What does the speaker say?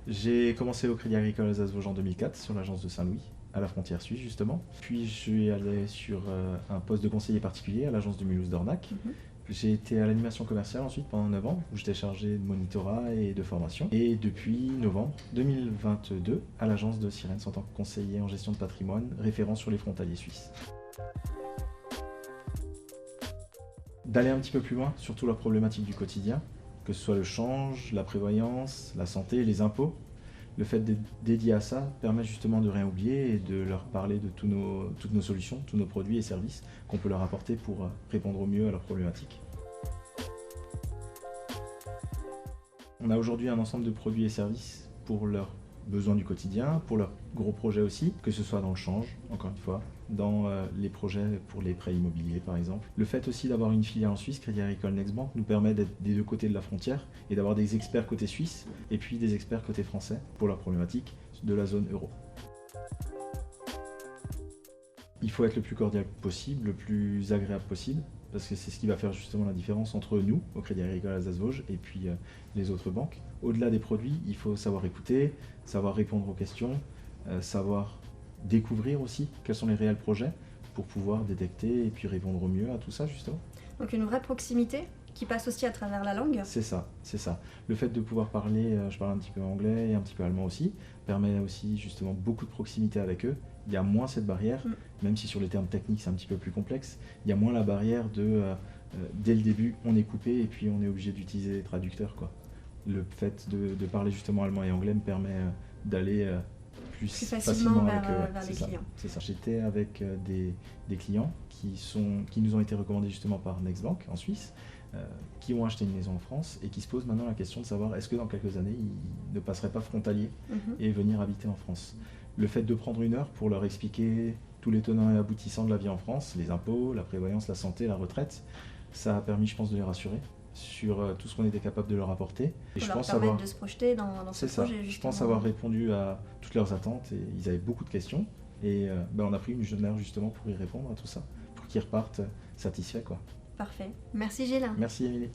J'ai commencé au Crédit Agricole Alsace-Vosges en 2004 sur l'agence de Saint-Louis, à la frontière suisse justement. Puis je suis allé sur un poste de conseiller particulier à l'agence de Mulhouse-Dornac. J'ai été à l'animation commerciale ensuite pendant 9 ans, où j'étais chargé de monitorat et de formation. Et depuis novembre 2022, à l'agence de Sirens en tant que conseiller en gestion de patrimoine, référent sur les frontaliers suisses. D'aller un petit peu plus loin sur toutes leurs problématiques du quotidien, que ce soit le change, la prévoyance, la santé, les impôts. Le fait d'être dédié à ça permet justement de rien oublier et de leur parler de toutes nos solutions, tous nos produits et services qu'on peut leur apporter pour répondre au mieux à leurs problématiques. On a aujourd'hui un ensemble de produits et services pour leurs besoins du quotidien, pour leurs gros projets aussi, que ce soit dans le change, encore une fois, dans les projets pour les prêts immobiliers par exemple. Le fait aussi d'avoir une filiale en Suisse, Crédit Agricole Nextbank, nous permet d'être des deux côtés de la frontière et d'avoir des experts côté suisse et puis des experts côté français pour leurs problématiques de la zone euro. Il faut être le plus cordial possible, le plus agréable possible, parce que c'est ce qui va faire justement la différence entre nous, au Crédit Agricole Alsace-Vosges, et puis les autres banques. Au-delà des produits, il faut savoir écouter, savoir répondre aux questions, savoir découvrir aussi quels sont les réels projets pour pouvoir détecter et puis répondre au mieux à tout ça justement. Donc une vraie proximité qui passe aussi à travers la langue. C'est ça, c'est ça. Le fait de pouvoir parler, je parle un petit peu anglais et un petit peu allemand aussi, permet aussi justement beaucoup de proximité avec eux. Il y a moins cette barrière, même si sur les termes techniques c'est un petit peu plus complexe, il y a moins la barrière de dès le début on est coupé et puis on est obligé d'utiliser des traducteurs, quoi. Le fait de parler justement allemand et anglais me permet d'aller plus facilement avec eux. vers les clients. C'est ça. J'étais avec des clients qui nous ont été recommandés justement par Nextbank en Suisse, qui ont acheté une maison en France et qui se posent maintenant la question de savoir est-ce que dans quelques années ils ne passeraient pas frontalier et venir habiter en France. Le fait de prendre une heure pour leur expliquer tous les tenants et aboutissants de la vie en France, les impôts, la prévoyance, la santé, la retraite, ça a permis, je pense, de les rassurer sur tout ce qu'on était capable de leur apporter. Et je pense de se projeter dans ce projet. Justement. Je pense avoir répondu à toutes leurs attentes et ils avaient beaucoup de questions. Et on a pris une jeune heure justement pour y répondre à tout ça, pour qu'ils repartent satisfaits, quoi. Parfait. Merci Gilles. Merci Émilie.